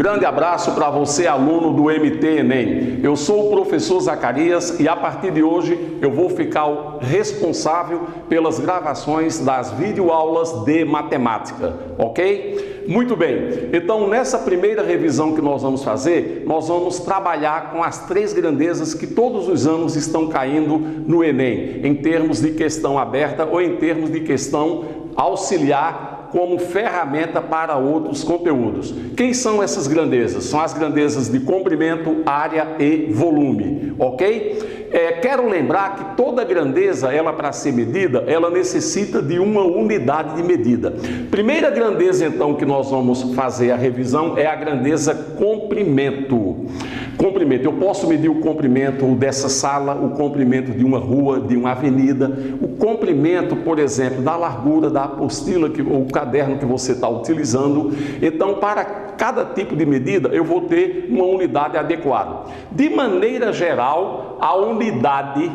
grande abraço para você, aluno do MT Enem. Eu sou o professor Zacarias e a partir de hoje eu vou ficar o responsável pelas gravações das videoaulas de matemática, ok? Muito bem, então nessa primeira revisão que nós vamos fazer, nós vamos trabalhar com as três grandezas que todos os anos estão caindo no Enem, em termos de questão aberta ou em termos de questão auxiliar como ferramenta para outros conteúdos. Quem são essas grandezas? São as grandezas de comprimento, área e volume, ok? Quero lembrar que toda grandeza, ela para ser medida, ela necessita de uma unidade de medida. Primeira grandeza, então, que nós vamos fazer a revisão é a grandeza comprimento. Comprimento, eu posso medir o comprimento dessa sala, o comprimento de uma rua, de uma avenida, o comprimento, por exemplo, da largura da apostila ou caderno que você está utilizando. Então, para cada tipo de medida, eu vou ter uma unidade adequada. De maneira geral, a unidade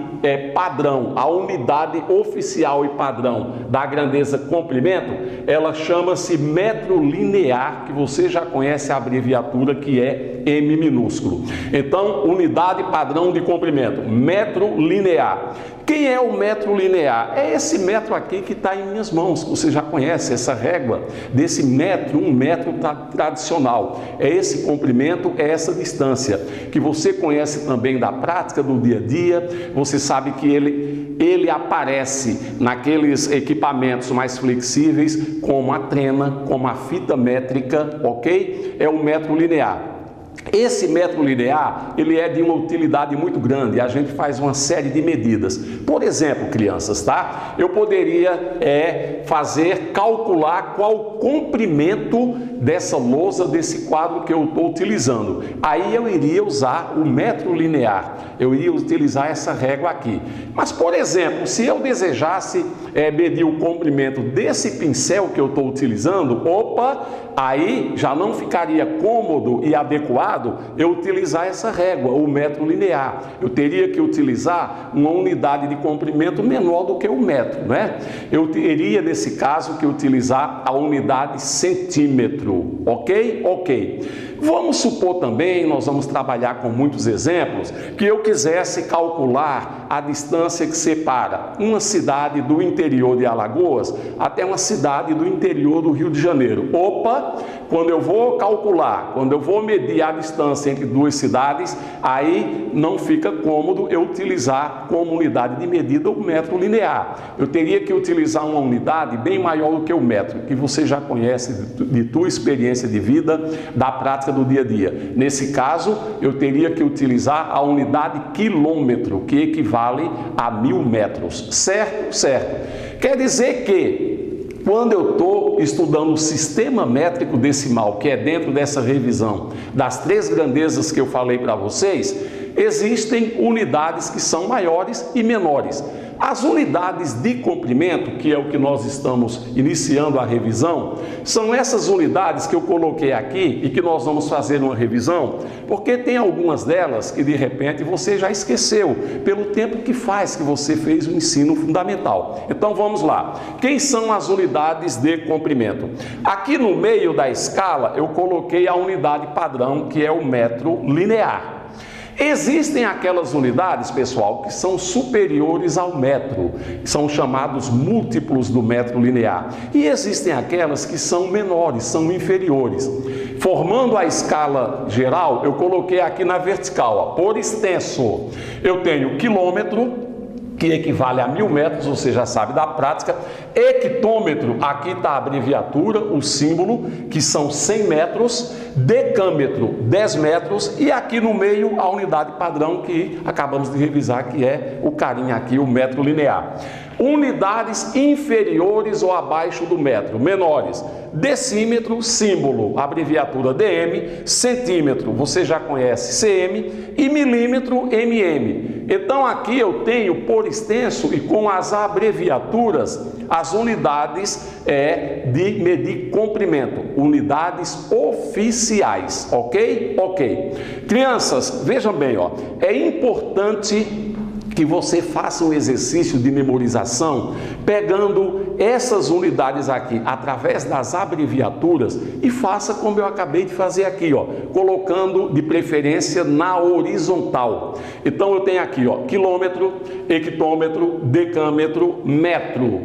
padrão, a unidade oficial e padrão da grandeza comprimento, ela chama-se metro linear, que você já conhece a abreviatura que é M minúsculo. Então, unidade padrão de comprimento, metro linear. Quem é o metro linear? É esse metro aqui que está em minhas mãos, você já conhece essa régua desse metro, um metro tradicional. É esse comprimento, é essa distância, que você conhece também da prática do dia a dia, você sabe que ele aparece naqueles equipamentos mais flexíveis, como a trena, como a fita métrica, ok? É o metro linear. Esse metro linear, ele é de uma utilidade muito grande, a gente faz uma série de medidas. Por exemplo, crianças, tá? Eu poderia calcular qual o comprimento dessa lousa, desse quadro que eu estou utilizando. Aí eu iria usar o metro linear, eu iria utilizar essa régua aqui. Mas, por exemplo, se eu desejasse medir o comprimento desse pincel que eu estou utilizando, aí já não ficaria cômodo e adequado eu utilizar essa régua, o metro linear. Eu teria que utilizar uma unidade de comprimento menor do que o metro, né? Eu teria, nesse caso, que utilizar a unidade centímetro, ok? Ok. Vamos supor também, nós vamos trabalhar com muitos exemplos, que eu quisesse calcular a distância que separa uma cidade do interior de Alagoas até uma cidade do interior do Rio de Janeiro. Quando eu vou calcular, quando eu vou medir a distância entre duas cidades, aí não fica cômodo eu utilizar como unidade de medida o metro linear. Eu teria que utilizar uma unidade bem maior do que o metro, que você já conhece de tua experiência de vida, da prática do dia a dia. Nesse caso, eu teria que utilizar a unidade quilômetro, que equivale a 1000 metros. Certo? Certo. Quer dizer que quando eu estou estudando o sistema métrico decimal, que é dentro dessa revisão das três grandezas que eu falei para vocês, existem unidades que são maiores e menores. As unidades de comprimento, que é o que nós estamos iniciando a revisão, são essas unidades que eu coloquei aqui e que nós vamos fazer uma revisão, porque tem algumas delas que de repente você já esqueceu, pelo tempo que faz que você fez o ensino fundamental. Então vamos lá. Quem são as unidades de comprimento? Aqui no meio da escala eu coloquei a unidade padrão, que é o metro linear. Existem aquelas unidades, pessoal, que são superiores ao metro, são chamados múltiplos do metro linear. E existem aquelas que são menores, são inferiores. Formando a escala geral, eu coloquei aqui na vertical, por extenso. Eu tenho quilômetro, que equivale a 1000 metros, você já sabe da prática. Hectômetro, aqui está a abreviatura, o símbolo, que são 100 metros. Decâmetro, 10 metros. E aqui no meio, a unidade padrão que acabamos de revisar, que é o carinha aqui, o metro linear. Unidades inferiores ou abaixo do metro, menores. Decímetro, símbolo, abreviatura DM. Centímetro, você já conhece, CM. E milímetro, MM. Então aqui eu tenho por extenso e com as abreviaturas as unidades de medir comprimento, unidades oficiais, ok? Ok. Crianças, vejam bem, é importante que você faça um exercício de memorização pegando essas unidades aqui através das abreviaturas e faça como eu acabei de fazer aqui, ó, colocando de preferência na horizontal. Então eu tenho aqui, ó, quilômetro, hectômetro, decâmetro, metro,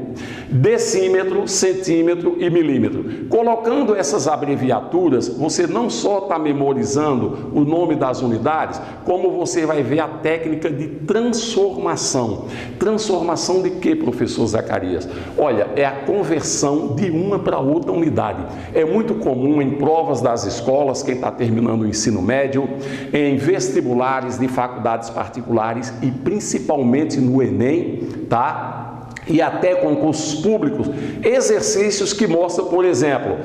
decímetro, centímetro e milímetro. Colocando essas abreviaturas, você não só está memorizando o nome das unidades, como você vai ver a técnica de transformação. Transformação de quê, professor Zacarias? Olha, é a conversão de uma para outra unidade. É muito comum em provas das escolas, quem está terminando o ensino médio, em vestibulares de faculdades particulares e principalmente no Enem, tá? E até concursos públicos, exercícios que mostram, por exemplo,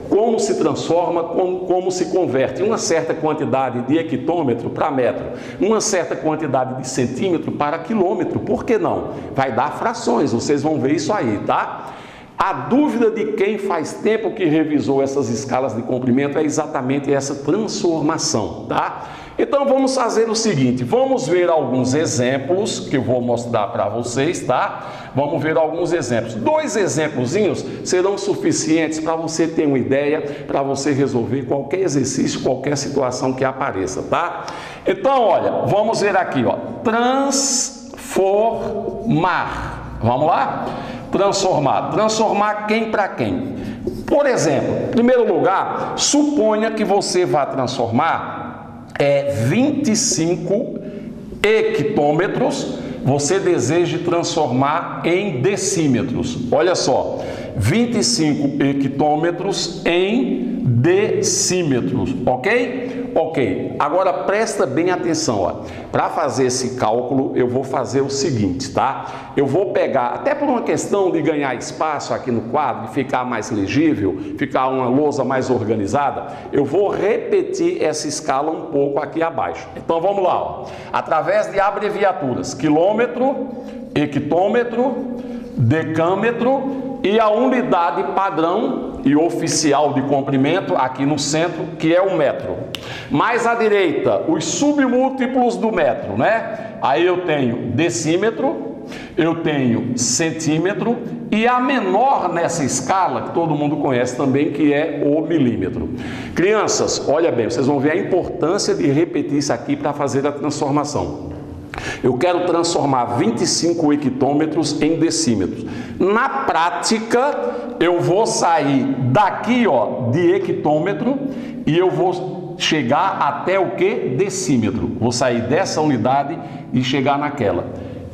como se transforma, como se converte uma certa quantidade de hectômetro para metro, uma certa quantidade de centímetro para quilômetro. Por que não? Vai dar frações, vocês vão ver isso aí, tá? A dúvida de quem faz tempo que revisou essas escalas de comprimento é exatamente essa transformação, tá? Então vamos fazer o seguinte, vamos ver alguns exemplos que eu vou mostrar para vocês, tá? Vamos ver alguns exemplos. 2 exemplozinhos serão suficientes para você ter uma ideia, para você resolver qualquer exercício, qualquer situação que apareça, tá? Então, olha, vamos ver aqui, ó, transformar. Vamos lá? Transformar quem para quem? Por exemplo, em primeiro lugar, suponha que você vá transformar 25 hectômetros, você deseja transformar em decímetros. Olha só, 25 hectômetros em decímetros, ok? Ok, agora presta bem atenção, para fazer esse cálculo eu vou fazer o seguinte, tá? Eu vou pegar, até por uma questão de ganhar espaço aqui no quadro, de ficar mais legível, ficar uma lousa mais organizada, eu vou repetir essa escala um pouco aqui abaixo. Então vamos lá, ó. Através de abreviaturas, quilômetro, hectômetro, decâmetro e a unidade padrão e oficial de comprimento aqui no centro, que é o metro. Mais à direita, os submúltiplos do metro, né? Aí eu tenho decímetro, eu tenho centímetro e a menor nessa escala, que todo mundo conhece também, que é o milímetro. Crianças, olha bem, vocês vão ver a importância de repetir isso aqui para fazer a transformação. Eu quero transformar 25 hectômetros em decímetros. Na prática, eu vou sair daqui, ó, de hectômetro e eu vou chegar até o que? Decímetro. Vou sair dessa unidade e chegar naquela.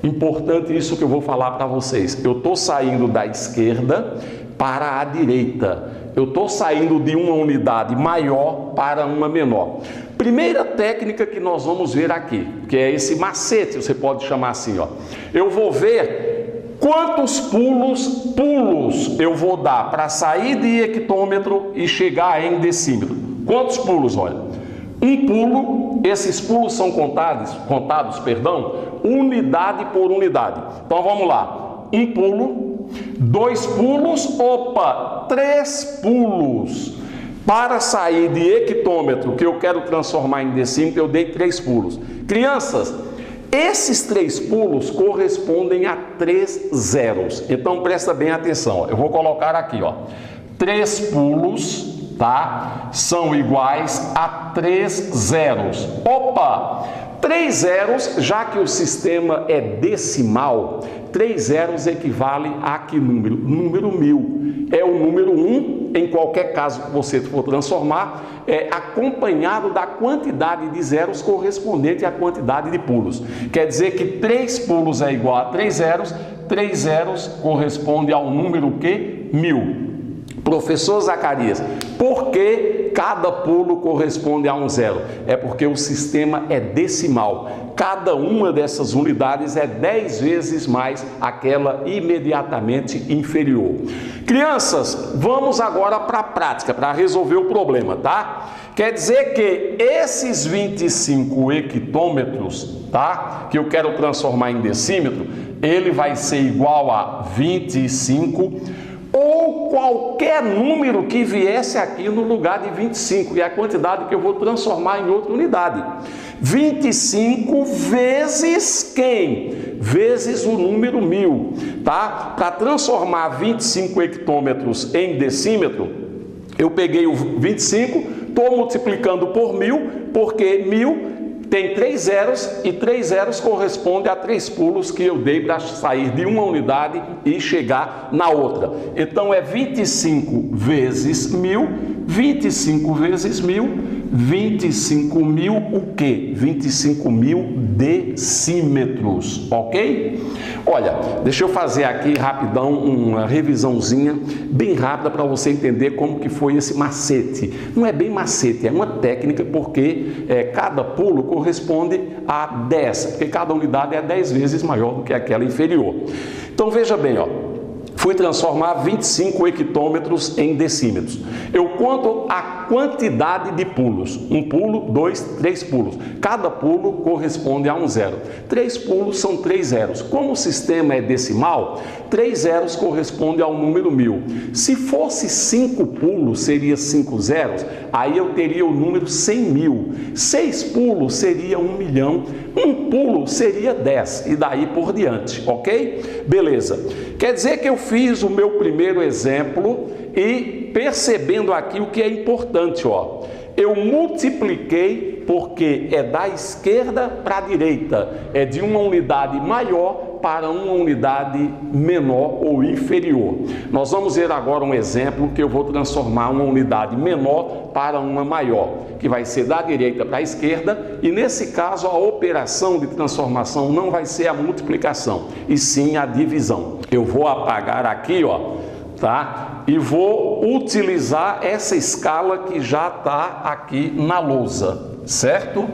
Importante isso que eu vou falar para vocês. Eu estou saindo da esquerda para a direita. Eu estou saindo de uma unidade maior para uma menor. Primeira técnica que nós vamos ver aqui, que é esse macete, você pode chamar assim, ó. Eu vou ver quantos pulos eu vou dar para sair de hectômetro e chegar em decímetro. Quantos pulos, olha? Um pulo, esses pulos são contados, unidade por unidade. Então vamos lá. Um pulo, 2 pulos, 3 pulos. Para sair de hectômetro, que eu quero transformar em decímetro, eu dei 3 pulos. Crianças, esses 3 pulos correspondem a 3 zeros. Então presta bem atenção, ó. Eu vou colocar aqui, ó, 3 pulos, tá? São iguais a 3 zeros. 3 zeros, já que o sistema é decimal, 3 zeros equivale a que número? Número 1000. É o número 1, em qualquer caso que você for transformar, acompanhado da quantidade de zeros correspondente à quantidade de pulos. Quer dizer que 3 pulos é igual a 3 zeros, 3 zeros corresponde ao número que? 1000. Professor Zacarias, por que cada pulo corresponde a um zero? É porque o sistema é decimal. Cada uma dessas unidades é 10 vezes mais aquela imediatamente inferior. Crianças, vamos agora para a prática, para resolver o problema, tá? Quer dizer que esses 25 hectômetros, tá? Que eu quero transformar em decímetro, ele vai ser igual a 25 ou qualquer número que viesse aqui no lugar de 25, e a quantidade que eu vou transformar em outra unidade. 25 vezes quem? Vezes o número 1000, tá? Para transformar 25 hectômetros em decímetro, eu peguei o 25, estou multiplicando por 1000, porque 1000 tem 3 zeros e 3 zeros corresponde a 3 pulos que eu dei para sair de uma unidade e chegar na outra. Então é 25 vezes 1000, 25 vezes 1000, 25.000 o quê? 25.000 decímetros, ok? Olha, deixa eu fazer aqui rapidão uma revisãozinha bem rápida para você entender como que foi esse macete. Não é bem macete, é uma técnica porque cada pulo corresponde a 10, porque cada unidade é 10 vezes maior do que aquela inferior. Então veja bem, ó. Fui transformar 25 hectômetros em decímetros. Eu conto a quantidade de pulos. Um pulo, 2, 3 pulos. Cada pulo corresponde a um zero. 3 pulos são 3 zeros. Como o sistema é decimal, 3 zeros corresponde ao número 1000. Se fosse 5 pulos, seria 5 zeros, aí eu teria o número 100.000. 6 pulos seria 1 milhão. Um pulo seria 10 e daí por diante, ok? Beleza. Quer dizer que eu fiz o meu primeiro exemplo e percebendo aqui o que é importante, ó. Eu multipliquei porque é da esquerda para a direita, é de uma unidade maior para uma unidade menor ou inferior. Nós vamos ver agora um exemplo que eu vou transformar uma unidade menor para uma maior, que vai ser da direita para a esquerda, e nesse caso a operação de transformação não vai ser a multiplicação, e sim a divisão. Eu vou apagar aqui, ó, tá? E vou utilizar essa escala que já está aqui na lousa, certo?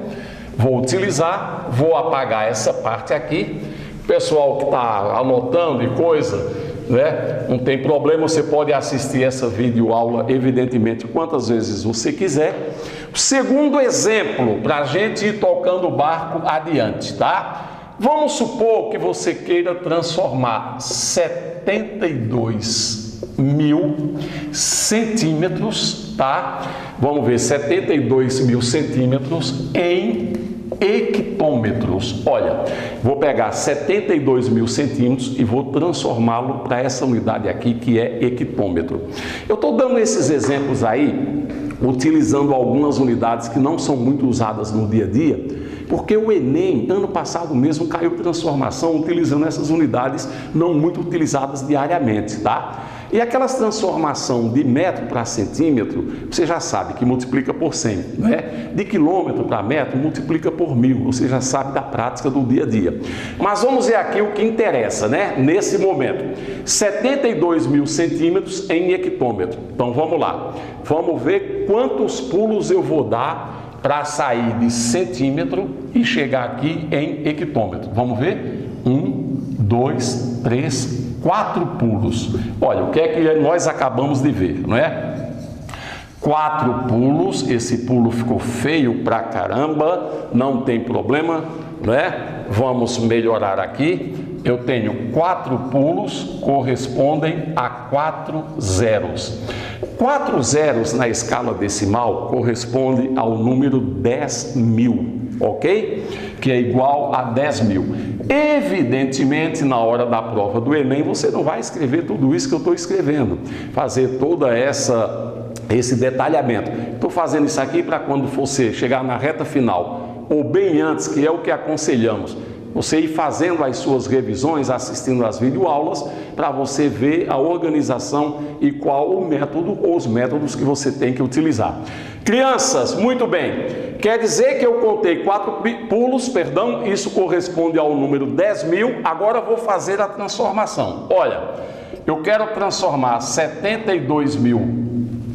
Vou utilizar, vou apagar essa parte aqui. Pessoal que está anotando e coisa, né? Não tem problema, você pode assistir essa videoaula, evidentemente, quantas vezes você quiser. Segundo exemplo, para a gente ir tocando o barco adiante, tá? Vamos supor que você queira transformar 72.000 centímetros, tá? Vamos ver, 72.000 centímetros em hectômetros. Olha, vou pegar 72.000 centímetros e vou transformá-lo para essa unidade aqui que é hectômetro. Eu estou dando esses exemplos aí, utilizando algumas unidades que não são muito usadas no dia a dia, porque o Enem, ano passado mesmo, caiu transformação utilizando essas unidades não muito utilizadas diariamente, tá? E aquelas transformação de metro para centímetro, você já sabe que multiplica por 100, né? De quilômetro para metro, multiplica por 1000, você já sabe da prática do dia a dia. Mas vamos ver aqui o que interessa, né? Nesse momento, 72.000 centímetros em hectômetro. Então vamos lá, vamos ver quantos pulos eu vou dar para sair de centímetro e chegar aqui em hectômetro. Vamos ver? 1, 2, 3, 4 pulos. Olha, o que é que nós acabamos de ver, não é? 4 pulos, esse pulo ficou feio pra caramba, não tem problema, né? Vamos melhorar aqui. Eu tenho 4 pulos, correspondem a 4 zeros. 4 zeros na escala decimal corresponde ao número 10.000, ok? Que é igual a 10.000. Evidentemente, na hora da prova do Enem, você não vai escrever tudo isso que eu estou escrevendo, fazer toda esse detalhamento. Estou fazendo isso aqui para quando você chegar na reta final, ou bem antes, que é o que aconselhamos, você ir fazendo as suas revisões, assistindo às videoaulas, para você ver a organização e qual o método ou os métodos que você tem que utilizar. Crianças, muito bem, quer dizer que eu contei 4 pulos, perdão, isso corresponde ao número 10.000, agora vou fazer a transformação. Olha, eu quero transformar 72.000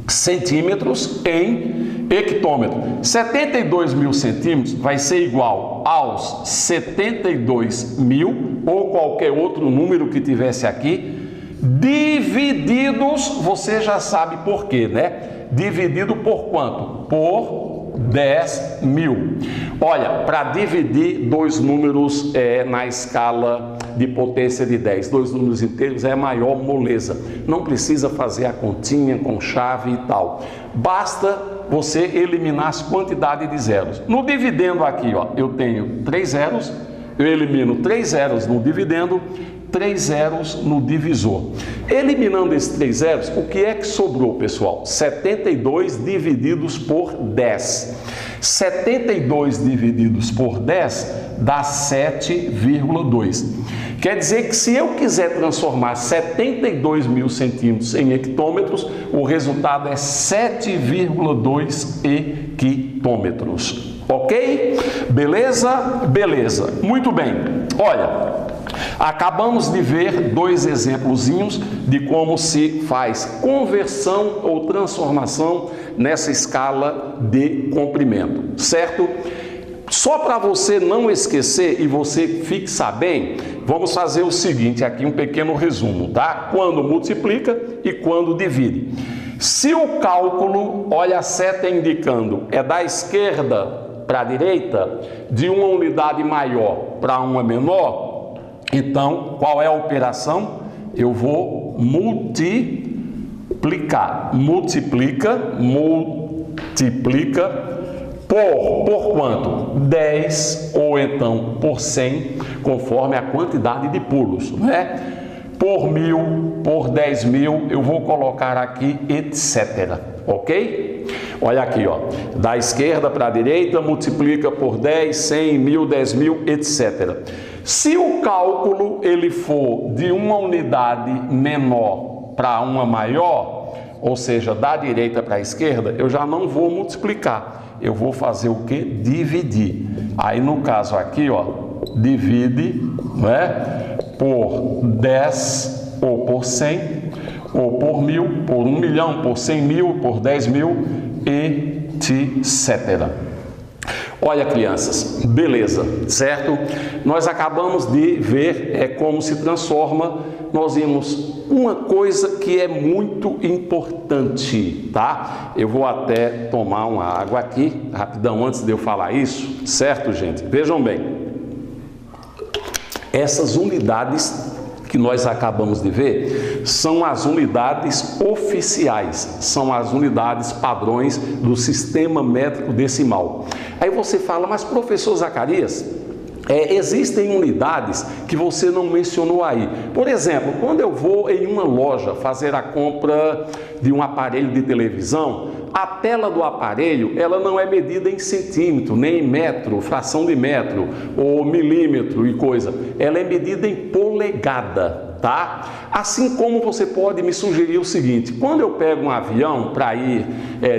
centímetros em hectômetro. 72.000 centímetros vai ser igual aos 72.000 ou qualquer outro número que tivesse aqui, divididos, você já sabe por quê, né? Dividido por quanto? Por 10.000. Olha, para dividir dois números na escala de potência de 10, dois números inteiros é maior moleza. Não precisa fazer a continha com chave e tal. Basta você eliminar as quantidades de zeros. No dividendo aqui, ó, eu tenho 3 zeros, eu elimino 3 zeros no dividendo, 3 zeros no divisor. Eliminando esses 3 zeros, o que é que sobrou, pessoal? 72 divididos por 10. 72 divididos por 10 dá 7,2. Quer dizer que se eu quiser transformar 72 mil centímetros em hectômetros, o resultado é 7,2 hectômetros. Ok? Beleza? Beleza. Muito bem. Olha, acabamos de ver 2 exemplozinhos de como se faz conversão ou transformação nessa escala de comprimento, certo? Só para você não esquecer e você fixar bem, vamos fazer o seguinte, aqui um pequeno resumo, tá? Quando multiplica e quando divide. Se o cálculo, olha a seta indicando, é da esquerda para a direita, de uma unidade maior para uma menor, então qual é a operação? Eu vou multiplicar. Multiplica por quanto? 10 ou então por 100, conforme a quantidade de pulos, né? Por 1000, por 10 mil, eu vou colocar aqui, etc. Ok? Olha aqui, ó. Da esquerda para a direita, multiplica por 10, 100, 1000, 10 mil, etc. Se o cálculo ele for de uma unidade menor para uma maior, ou seja, da direita para a esquerda, eu já não vou multiplicar. Eu vou fazer o que? Dividir. Aí no caso aqui, ó, divide, né, por 10 ou por 100, ou por 1000, por 1 milhão, por 100 mil, por 10 mil, etc. Olha, crianças, beleza, certo? Nós acabamos de ver como se transforma. Nós vimos uma coisa que é muito importante, tá? Eu vou até tomar uma água aqui, rapidão, antes de eu falar isso, certo, gente? Vejam bem, essas unidades que nós acabamos de ver são as unidades oficiais, são as unidades padrões do sistema métrico decimal. Aí você fala, mas professor Zacarias, existem unidades que você não mencionou aí. Por exemplo, quando eu vou em uma loja fazer a compra de um aparelho de televisão, a tela do aparelho ela não é medida em centímetro, nem em metro, fração de metro ou milímetro e coisa. Ela é medida em polegada, tá? Assim como você pode me sugerir o seguinte, quando eu pego um avião para ir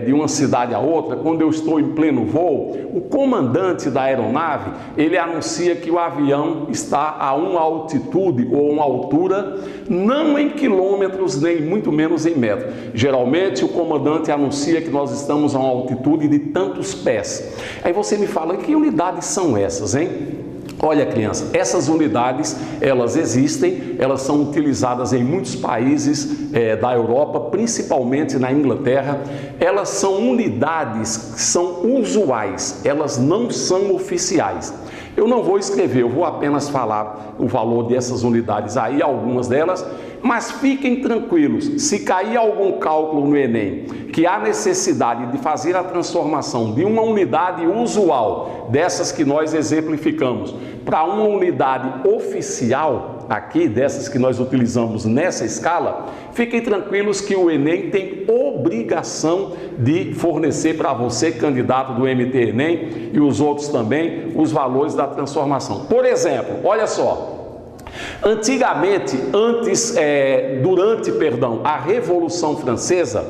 de uma cidade a outra, quando eu estou em pleno voo, o comandante da aeronave, ele anuncia que o avião está a uma altitude ou uma altura, não em quilômetros, nem muito menos em metros. Geralmente o comandante anuncia que nós estamos a uma altitude de tantos pés. Aí você me fala, que unidades são essas, hein? Olha, criança, essas unidades, elas existem, elas são utilizadas em muitos países da Europa, principalmente na Inglaterra. Elas são unidades que são usuais, elas não são oficiais. Eu não vou escrever, eu vou apenas falar o valor dessas unidades aí, algumas delas, mas fiquem tranquilos, se cair algum cálculo no Enem, que há necessidade de fazer a transformação de uma unidade usual, dessas que nós exemplificamos, para uma unidade oficial, aqui, dessas que nós utilizamos nessa escala, fiquem tranquilos que o Enem tem obrigação de fornecer para você, candidato do MT-ENEM, e os outros também, os valores da transformação. Por exemplo, olha só, antigamente, durante a Revolução Francesa,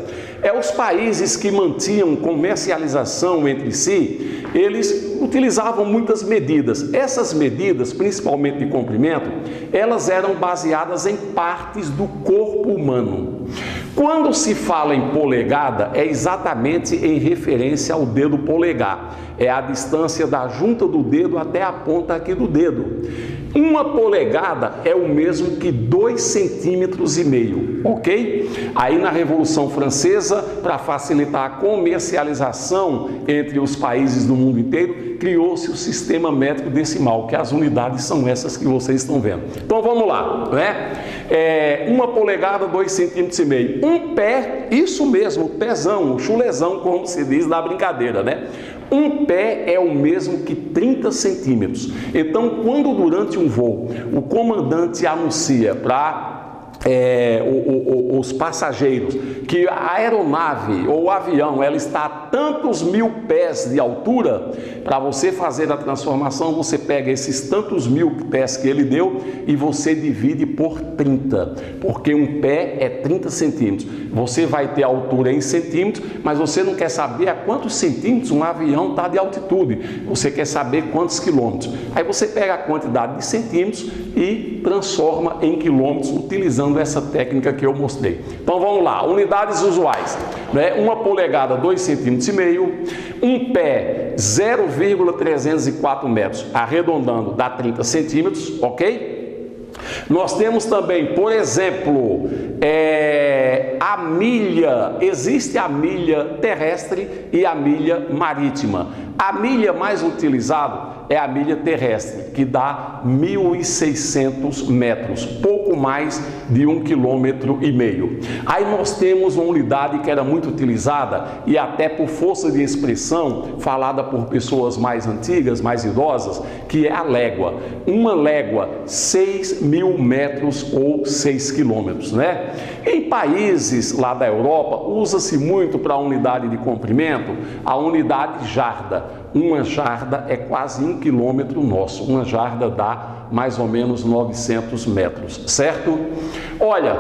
os países que mantinham comercialização entre si, eles utilizavam muitas medidas. Essas medidas, principalmente de comprimento, elas eram baseadas em partes do corpo humano. Quando se fala em polegada, é exatamente em referência ao dedo polegar. é a distância da junta do dedo até a ponta aqui do dedo. 1 polegada é o mesmo que 2,5 centímetros, ok? Aí na Revolução Francesa, para facilitar a comercialização entre os países do mundo inteiro, criou-se o sistema métrico decimal, que as unidades são essas que vocês estão vendo. Então vamos lá, né? 1 polegada, 2,5 centímetros. Um pé, isso mesmo, pezão, o chulezão, como se diz na brincadeira, né? Um pé é o mesmo que 30 centímetros. Então, quando durante um voo o comandante anuncia para os passageiros que a aeronave ou o avião ela está a tantos mil pés de altura, para você fazer a transformação, você pega esses tantos mil pés que ele deu e você divide por 30, porque um pé é 30 centímetros. Você vai ter a altura em centímetros, mas você não quer saber a quantos centímetros um avião está de altitude, você quer saber quantos quilômetros. Aí você pega a quantidade de centímetros e transforma em quilômetros utilizando essa técnica que eu mostrei. Então vamos lá, unidades usuais, né? 1 polegada, 2,5 centímetros, um pé, 0,304 metros, arredondando, dá 30 centímetros, ok? Nós temos também, por exemplo, a milha, existe a milha terrestre e a milha marítima. A milha mais utilizada é a milha terrestre, que dá 1.600 metros, pouco mais de 1,5 km. Aí nós temos uma unidade que era muito utilizada e até por força de expressão, falada por pessoas mais antigas, mais idosas, que é a légua. Uma légua, 6.000 metros ou 6 quilômetros, né? Em países lá da Europa, usa-se muito para a unidade de comprimento a unidade jarda. Uma jarda é quase 1 quilômetro nosso, uma jarda dá mais ou menos 900 metros, certo? Olha,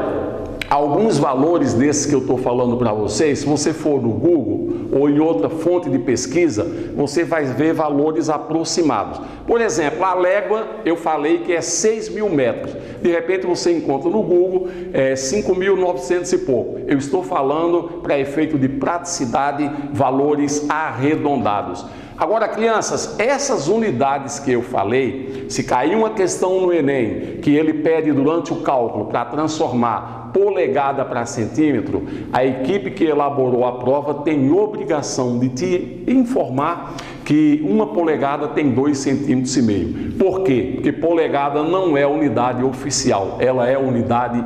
alguns valores desses que eu estou falando para vocês, se você for no Google ou em outra fonte de pesquisa, você vai ver valores aproximados. Por exemplo, a légua, eu falei que é 6.000 metros. De repente você encontra no Google 5.900 e pouco. Eu estou falando, para efeito de praticidade, valores arredondados. Agora, crianças, essas unidades que eu falei, se cair uma questão no Enem, que ele pede durante o cálculo para transformar polegada para centímetro, a equipe que elaborou a prova tem obrigação de te informar que 1 polegada tem 2,5 centímetros. Por quê? Porque polegada não é unidade oficial, ela é unidade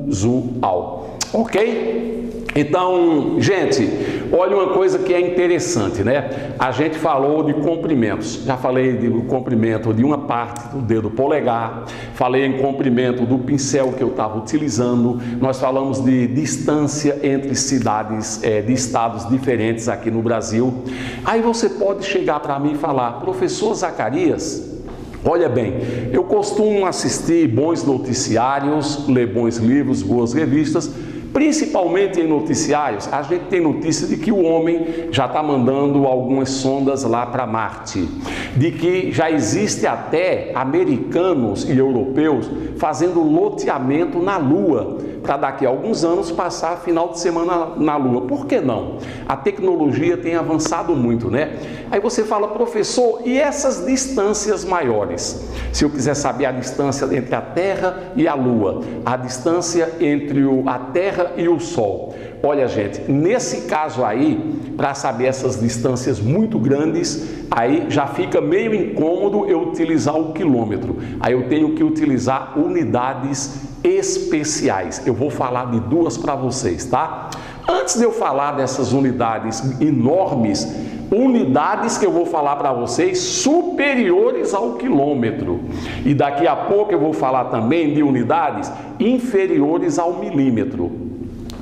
usual. Ok? Então, gente, olha uma coisa que é interessante, né? A gente falou de comprimentos, já falei do comprimento de uma parte do dedo polegar, falei em comprimento do pincel que eu estava utilizando, nós falamos de distância entre cidades de estados diferentes aqui no Brasil. Aí você pode chegar para mim e falar, professor Zacarias, olha bem, eu costumo assistir bons noticiários, ler bons livros, boas revistas. Principalmente em noticiários, a gente tem notícia de que o homem já está mandando algumas sondas lá para Marte, de que já existe até americanos e europeus fazendo loteamento na Lua, para daqui a alguns anos passar final de semana na Lua. Por que não? A tecnologia tem avançado muito, né? Aí você fala, professor, e essas distâncias maiores? Se eu quiser saber a distância entre a Terra e a Lua, a distância entre a Terra e o Sol. Olha, gente, nesse caso aí, para saber essas distâncias muito grandes, aí já fica meio incômodo eu utilizar o quilômetro. Aí eu tenho que utilizar unidades especiais. Eu vou falar de duas para vocês, tá? Antes de eu falar dessas unidades enormes, unidades que eu vou falar para vocês superiores ao quilômetro. E daqui a pouco eu vou falar também de unidades inferiores ao milímetro.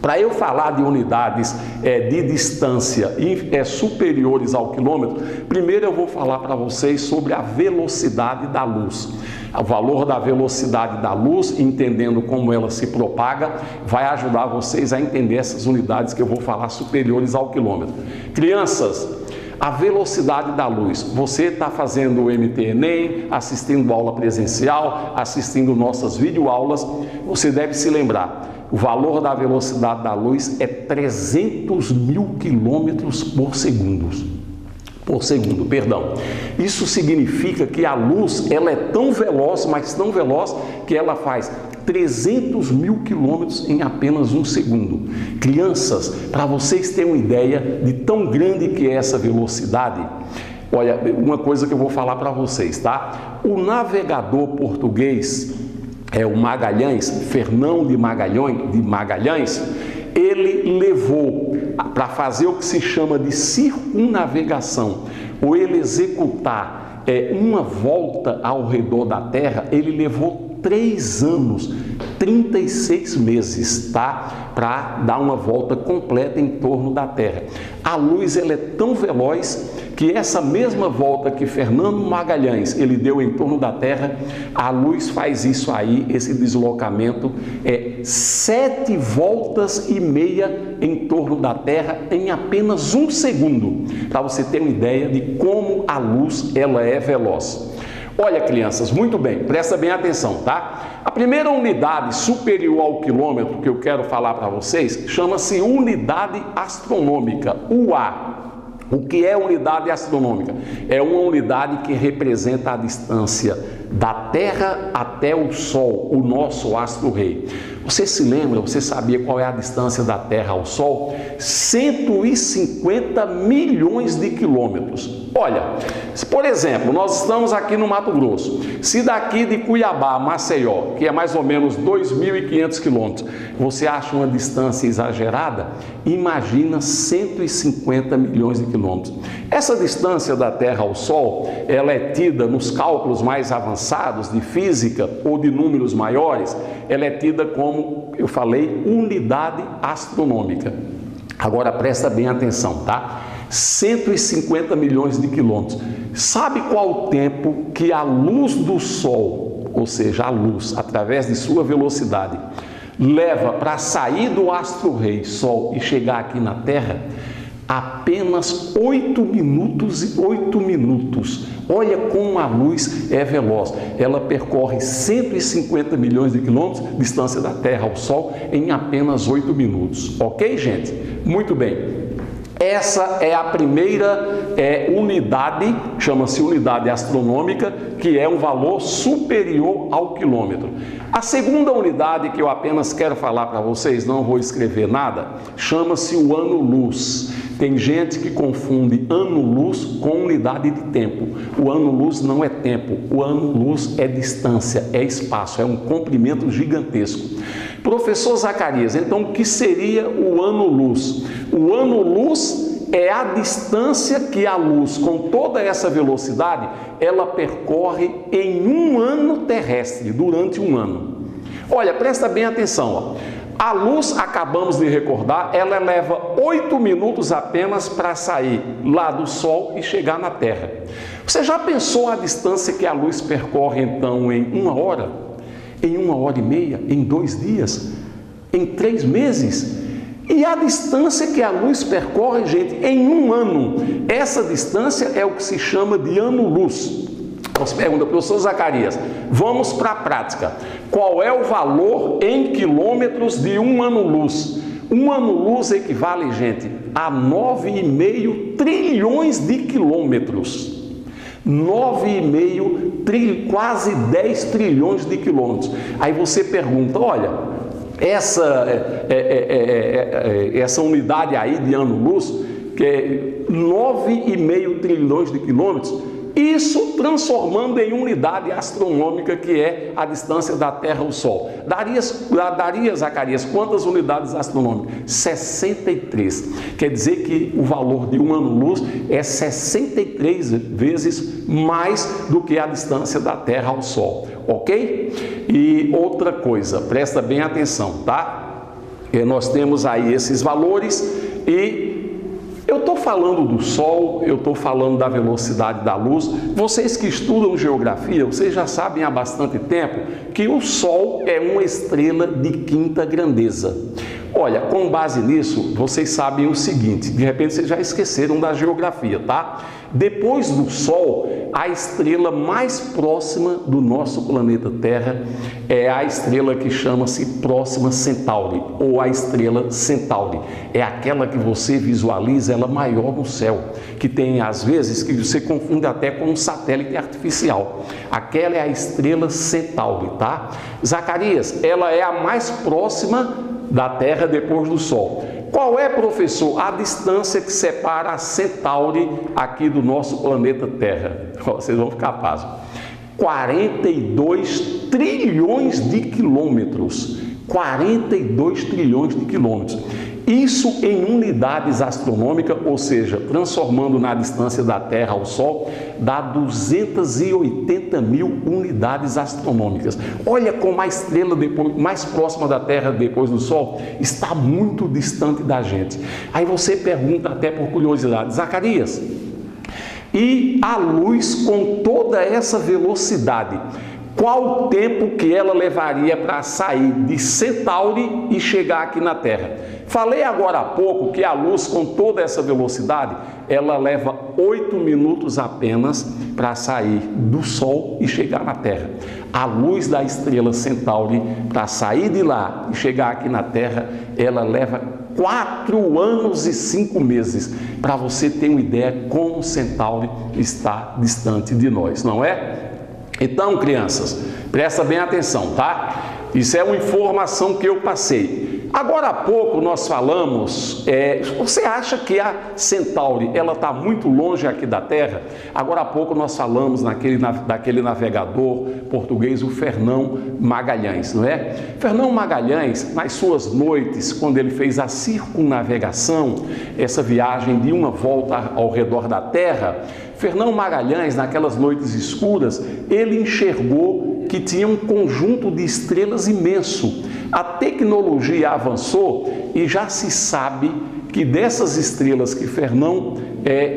Para eu falar de unidades de distância superiores ao quilômetro, primeiro eu vou falar para vocês sobre a velocidade da luz. O valor da velocidade da luz, entendendo como ela se propaga, vai ajudar vocês a entender essas unidades que eu vou falar superiores ao quilômetro. Crianças, a velocidade da luz, você está fazendo o MT-ENEM, assistindo aula presencial, assistindo nossas videoaulas, você deve se lembrar, o valor da velocidade da luz é 300.000 quilômetros por segundo. por segundo, perdão. Isso significa que a luz, ela é tão veloz, mas tão veloz, que ela faz 300 mil quilômetros em apenas um segundo. Crianças, para vocês terem uma ideia de tão grande que é essa velocidade, olha, uma coisa que eu vou falar para vocês, tá? O navegador português, o Magalhães, Fernão de Magalhães, ele levou para fazer o que se chama de circunnavegação, ou ele executar uma volta ao redor da Terra, ele levou 3 anos, 36 meses, tá? Para dar uma volta completa em torno da Terra. A luz, ela é tão veloz que essa mesma volta que Fernando Magalhães ele deu em torno da Terra, a luz faz isso aí, esse deslocamento, 7 voltas e meia em torno da Terra em apenas um segundo, para você ter uma ideia de como a luz ela é veloz. Olha, crianças, muito bem, presta bem atenção, tá? A primeira unidade superior ao quilômetro que eu quero falar para vocês chama-se unidade astronômica, UA. O que é unidade astronômica? É uma unidade que representa a distância da Terra até o Sol, o nosso astro-rei. Você se lembra, você sabia qual é a distância da Terra ao Sol? 150 milhões de quilômetros. Olha, por exemplo, nós estamos aqui no Mato Grosso. Se daqui de Cuiabá a Maceió, que é mais ou menos 2.500 quilômetros, você acha uma distância exagerada? Imagina 150 milhões de quilômetros. Essa distância da Terra ao Sol, ela é tida nos cálculos mais avançados de física ou de números maiores, ela é tida como, eu falei, unidade astronômica. Agora presta bem atenção, tá? 150 milhões de quilômetros. Sabe qual o tempo que a luz do Sol, ou seja, a luz, através de sua velocidade, leva para sair do astro-rei Sol e chegar aqui na Terra? Apenas 8 minutos e 8 minutos. Olha como a luz é veloz. Ela percorre 150 milhões de quilômetros, distância da Terra ao Sol, em apenas 8 minutos. Ok, gente? Muito bem. Essa é a primeira unidade, chama-se unidade astronômica, que é um valor superior ao quilômetro. A segunda unidade que eu apenas quero falar para vocês, não vou escrever nada, chama-se o ano-luz. Tem gente que confunde ano-luz com unidade de tempo. O ano-luz não é tempo, o ano-luz é distância, é espaço, é um comprimento gigantesco. Professor Zacarias, então o que seria o ano-luz? O ano-luz é a distância que a luz, com toda essa velocidade, ela percorre em um ano terrestre, durante um ano. Olha, presta bem atenção, ó. A luz, acabamos de recordar, ela leva 8 minutos apenas para sair lá do Sol e chegar na Terra. Você já pensou a distância que a luz percorre então em 1 hora? Em 1 hora e meia? Em 2 dias? Em 3 meses? E a distância que a luz percorre, gente, em 1 ano? Essa distância é o que se chama de ano-luz. Você pergunta, professor Zacarias, vamos para a prática. Qual é o valor em quilômetros de 1 ano-luz? 1 ano-luz equivale, gente, a 9,5 trilhões de quilômetros. 9,5 trilhões, quase 10 trilhões de quilômetros. Aí você pergunta, olha, essa unidade aí de ano-luz, que é 9,5 trilhões de quilômetros, isso transformando em unidade astronômica, que é a distância da Terra ao Sol. Daria, Zacarias, quantas unidades astronômicas? 63. Quer dizer que o valor de 1 ano-luz é 63 vezes mais do que a distância da Terra ao Sol. Ok? E outra coisa, presta bem atenção, tá? Nós temos aí esses valores e eu estou falando do Sol, eu estou falando da velocidade da luz. Vocês que estudam geografia, vocês já sabem há bastante tempo que o Sol é uma estrela de quinta grandeza. Olha, com base nisso, vocês sabem o seguinte, de repente vocês já esqueceram da geografia, tá? Depois do Sol, a estrela mais próxima do nosso planeta Terra é a estrela que chama-se Próxima Centauri, ou a estrela Centauri. É aquela que você visualiza ela maior no céu, que tem às vezes que você confunde até com um satélite artificial. Aquela é a estrela Centauri, tá? Zacarias, ela é a mais próxima da Terra depois do Sol. Qual é, professor, a distância que separa a Centauri aqui do nosso planeta Terra? Vocês vão ficar pasmos. 42 trilhões de quilômetros. 42 trilhões de quilômetros. Isso em unidades astronômicas, ou seja, transformando na distância da Terra ao Sol, dá 280 mil unidades astronômicas. Olha como a estrela mais próxima da Terra depois do Sol está muito distante da gente. Aí você pergunta até por curiosidade, Zacarias, e a luz com toda essa velocidade, qual o tempo que ela levaria para sair de Centauri e chegar aqui na Terra? Falei agora há pouco que a luz com toda essa velocidade, ela leva 8 minutos apenas para sair do Sol e chegar na Terra. A luz da estrela Centauri, para sair de lá e chegar aqui na Terra, ela leva 4 anos e 5 meses, para você ter uma ideia como o Centauri está distante de nós, não é? Então, crianças, presta bem atenção, tá? Isso é uma informação que eu passei. Agora há pouco nós falamos, você acha que a Centauri, ela está muito longe aqui da Terra? Agora há pouco nós falamos daquele navegador português, o Fernão Magalhães, não é? Fernão Magalhães, nas suas noites, quando ele fez a circunnavegação, essa viagem de uma volta ao redor da Terra, Fernão Magalhães, naquelas noites escuras, ele enxergou que tinha um conjunto de estrelas imenso. A tecnologia avançou e já se sabe que dessas estrelas que Fernão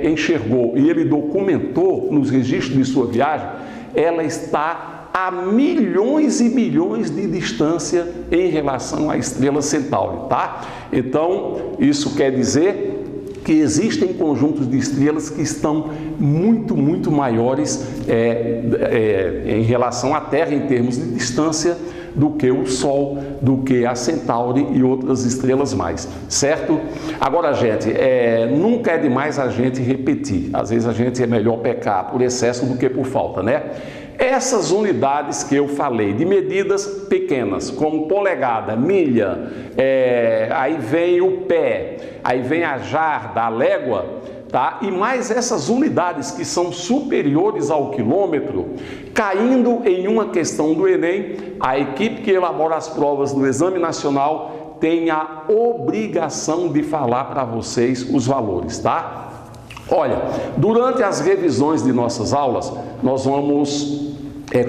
enxergou e ele documentou nos registros de sua viagem, ela está a milhões e milhões de distância em relação à estrela Centauri, tá? Então, isso quer dizer que existem conjuntos de estrelas que estão muito, muito maiores em relação à Terra em termos de distância do que o Sol, do que a Centauri e outras estrelas mais, certo? Agora, gente, nunca é demais a gente repetir. Às vezes a gente é melhor pecar por excesso do que por falta, né? Essas unidades que eu falei, de medidas pequenas, como polegada, milha, aí vem o pé, aí vem a jarda, a légua, tá? E mais essas unidades que são superiores ao quilômetro, caindo em uma questão do Enem, a equipe que elabora as provas do Exame Nacional tem a obrigação de falar para vocês os valores, tá? Olha, durante as revisões de nossas aulas, nós vamos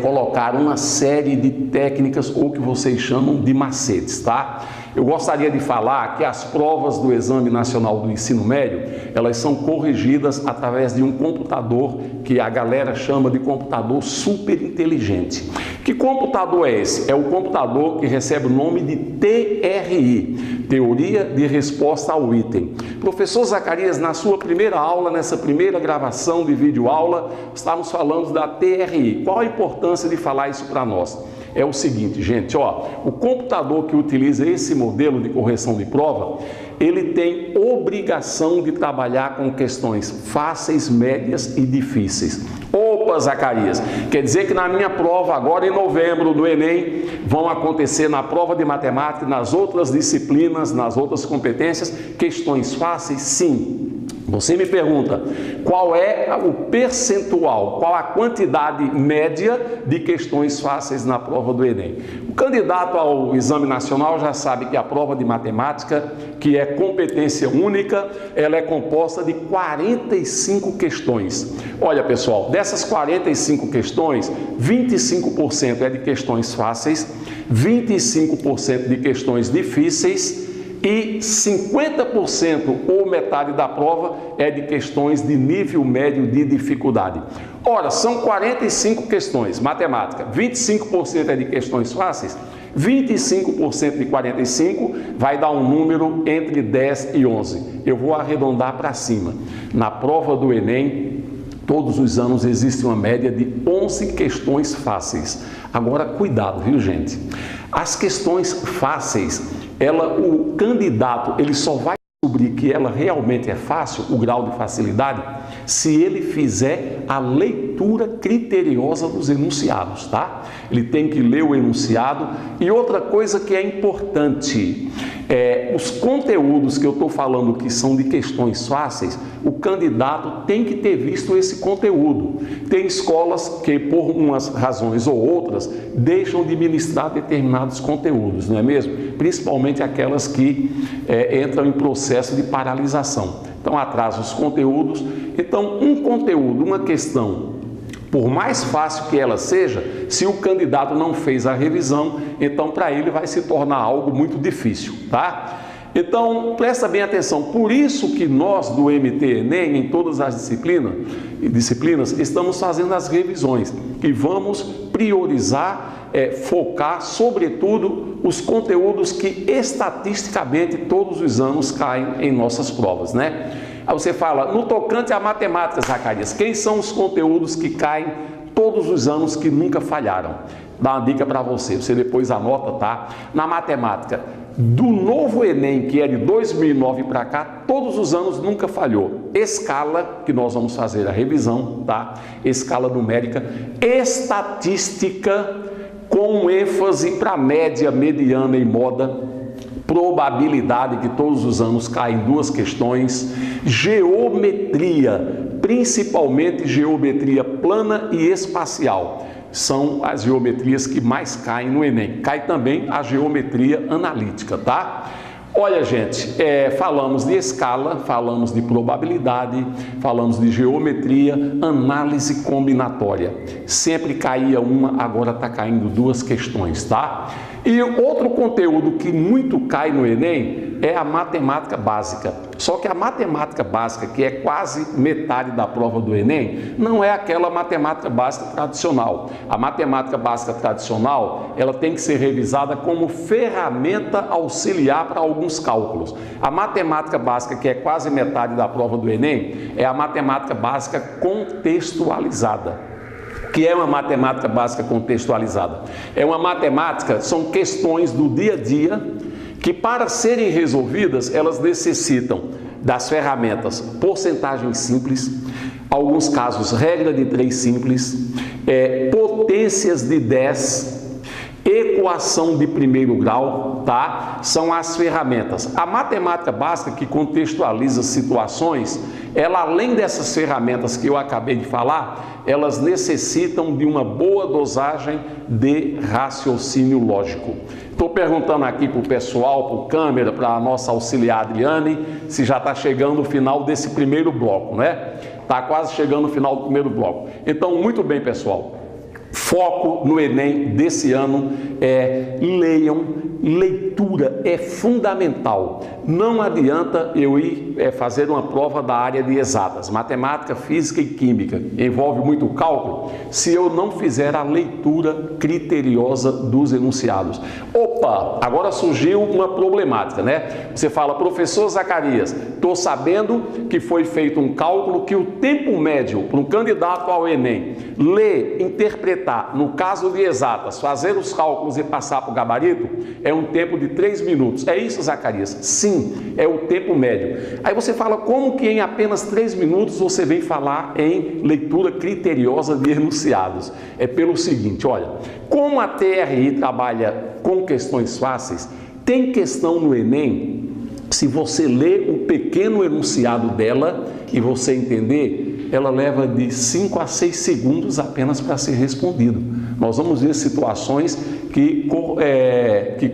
colocar uma série de técnicas, ou que vocês chamam de macetes, tá? Eu gostaria de falar que as provas do Exame Nacional do Ensino Médio, elas são corrigidas através de um computador que a galera chama de computador super inteligente. Que computador é esse? É o computador que recebe o nome de TRI, Teoria de Resposta ao Item. Professor Zacarias, na sua primeira aula, nessa primeira gravação de vídeo aula, estávamos falando da TRI. Qual a importância de falar isso para nós? É o seguinte, gente, ó, o computador que utiliza esse modelo de correção de prova, ele tem obrigação de trabalhar com questões fáceis, médias e difíceis. Opa, Zacarias, quer dizer que na minha prova agora em novembro do Enem, vão acontecer na prova de matemática, nas outras disciplinas, nas outras competências, questões fáceis? Sim. Você me pergunta, qual é o percentual, qual a quantidade média de questões fáceis na prova do Enem? O candidato ao Exame Nacional já sabe que a prova de matemática, que é competência única, ela é composta de 45 questões. Olha, pessoal, dessas 45 questões, 25% é de questões fáceis, 25% de questões difíceis, e 50% ou metade da prova é de questões de nível médio de dificuldade. Ora, são 45 questões, matemática, 25% é de questões fáceis 25% de 45 vai dar um número entre 10 e 11. Eu vou arredondar para cima. Na prova do Enem, todos os anos existe uma média de 11 questões fáceis. Agora, cuidado, viu, gente? As questões fáceis, o candidato, ele só vai descobrir que ela realmente é fácil, o grau de facilidade, se ele fizer a leitura criteriosa dos enunciados, tá? Ele tem que ler o enunciado. E outra coisa que é importante, os conteúdos que eu estou falando que são de questões fáceis, o candidato tem que ter visto esse conteúdo. Tem escolas que, por umas razões ou outras, deixam de ministrar determinados conteúdos, não é mesmo? Principalmente aquelas que entram em processo de paralisação. Então, atrasa os conteúdos. Então, um conteúdo, uma questão, por mais fácil que ela seja, se o candidato não fez a revisão, então para ele vai se tornar algo muito difícil, tá? Então, presta bem atenção. Por isso que nós do MT-ENEM, em todas as disciplinas, estamos fazendo as revisões e vamos priorizar, focar, sobretudo, os conteúdos que estatisticamente todos os anos caem em nossas provas, né? Aí você fala, no tocante à matemática, Zacarias, quem são os conteúdos que caem todos os anos que nunca falharam? Dá uma dica para você, você depois anota, tá? Na matemática, do novo Enem, que é de 2009 para cá, todos os anos nunca falhou. Escala, que nós vamos fazer a revisão, tá? Escala numérica, estatística, com ênfase para média, mediana e moda, probabilidade, que todos os anos caem duas questões, geometria, principalmente geometria plana e espacial, são as geometrias que mais caem no Enem. Cai também a geometria analítica, tá? Olha, gente, falamos de escala, falamos de probabilidade, falamos de geometria, análise combinatória. Sempre caía uma, agora está caindo duas questões, tá? E outro conteúdo que muito cai no Enem é a matemática básica. Só que a matemática básica, que é quase metade da prova do Enem, não é aquela matemática básica tradicional. A matemática básica tradicional, ela tem que ser revisada como ferramenta auxiliar para alguns cálculos. A matemática básica, que é quase metade da prova do Enem, é a matemática básica contextualizada. Que é uma matemática básica contextualizada? É uma matemática, são questões do dia a dia que, para serem resolvidas, elas necessitam das ferramentas porcentagem simples, alguns casos regra de 3 simples, potências de 10, equação de primeiro grau, tá? São as ferramentas. A matemática básica, que contextualiza situações, ela, além dessas ferramentas que eu acabei de falar, elas necessitam de uma boa dosagem de raciocínio lógico. Estou perguntando aqui para o pessoal, para o câmera, para a nossa auxiliar Adriane, se já está chegando o final desse primeiro bloco, né? Está quase chegando o final do primeiro bloco. Então, muito bem, pessoal. Foco no Enem desse ano leiam. Leitura é fundamental. Não adianta eu ir fazer uma prova da área de exatas, matemática, física e química, envolve muito cálculo, se eu não fizer a leitura criteriosa dos enunciados. Opa, agora surgiu uma problemática, né? Você fala, professor Zacarias, estou sabendo que foi feito um cálculo que o tempo médio para um candidato ao Enem ler, interpretar, no caso de exatas, fazer os cálculos e passar para o gabarito, é um tempo de 3 minutos. É isso, Zacarias? Sim, é o tempo médio. Aí você fala, como que em apenas 3 minutos você vem falar em leitura criteriosa de enunciados? É pelo seguinte, olha, como a TRI trabalha com questões fáceis, tem questão no Enem, se você ler o pequeno enunciado dela e você entender, ela leva de 5 a 6 segundos apenas para ser respondido. Nós vamos ver situações que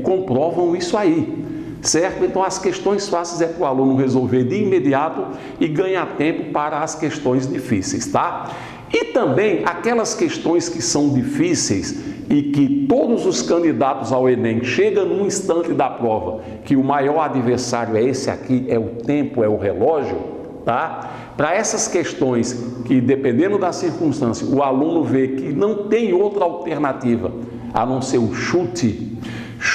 comprovam isso aí, certo? Então, as questões fáceis é para o aluno resolver de imediato e ganhar tempo para as questões difíceis, tá? E também aquelas questões que são difíceis e que todos os candidatos ao Enem chegam num instante da prova, que o maior adversário é esse aqui, é o tempo, é o relógio, tá? Para essas questões que, dependendo da circunstância, o aluno vê que não tem outra alternativa a não ser o chute,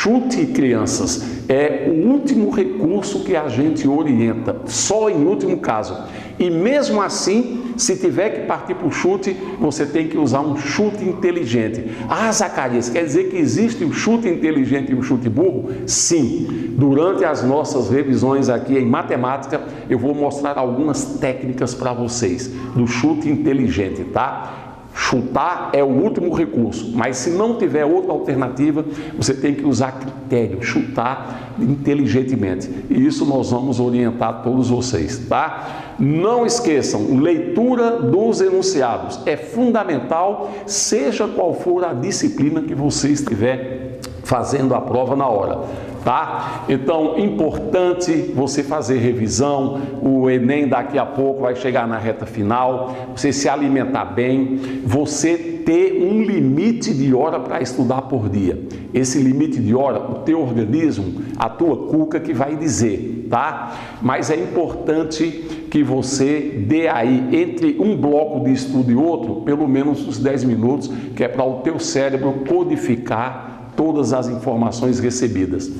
Chute, crianças, é o último recurso que a gente orienta, só em último caso. E mesmo assim, se tiver que partir para o chute, você tem que usar um chute inteligente. Ah, Zacarias, quer dizer que existe um chute inteligente e um chute burro? Sim. Durante as nossas revisões aqui em matemática, eu vou mostrar algumas técnicas para vocês do chute inteligente, tá? Chutar é o último recurso, mas se não tiver outra alternativa, você tem que usar critério, chutar inteligentemente. E isso nós vamos orientar todos vocês, tá? Não esqueçam, leitura dos enunciados é fundamental, seja qual for a disciplina que você estiver fazendo a prova na hora. Tá? Então, importante você fazer revisão, o Enem daqui a pouco vai chegar na reta final, você se alimentar bem, você ter um limite de hora para estudar por dia. Esse limite de hora, o teu organismo, a tua cuca que vai dizer, tá? Mas é importante que você dê aí, entre um bloco de estudo e outro, pelo menos uns 10 minutos, que é para o teu cérebro codificar todas as informações recebidas.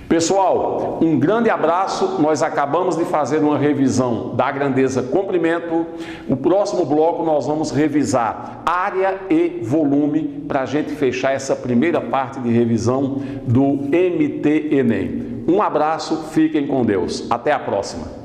Pessoal, um grande abraço. Nós acabamos de fazer uma revisão da grandeza comprimento. O próximo bloco nós vamos revisar área e volume para a gente fechar essa primeira parte de revisão do MT Enem. Um abraço, fiquem com Deus. Até a próxima.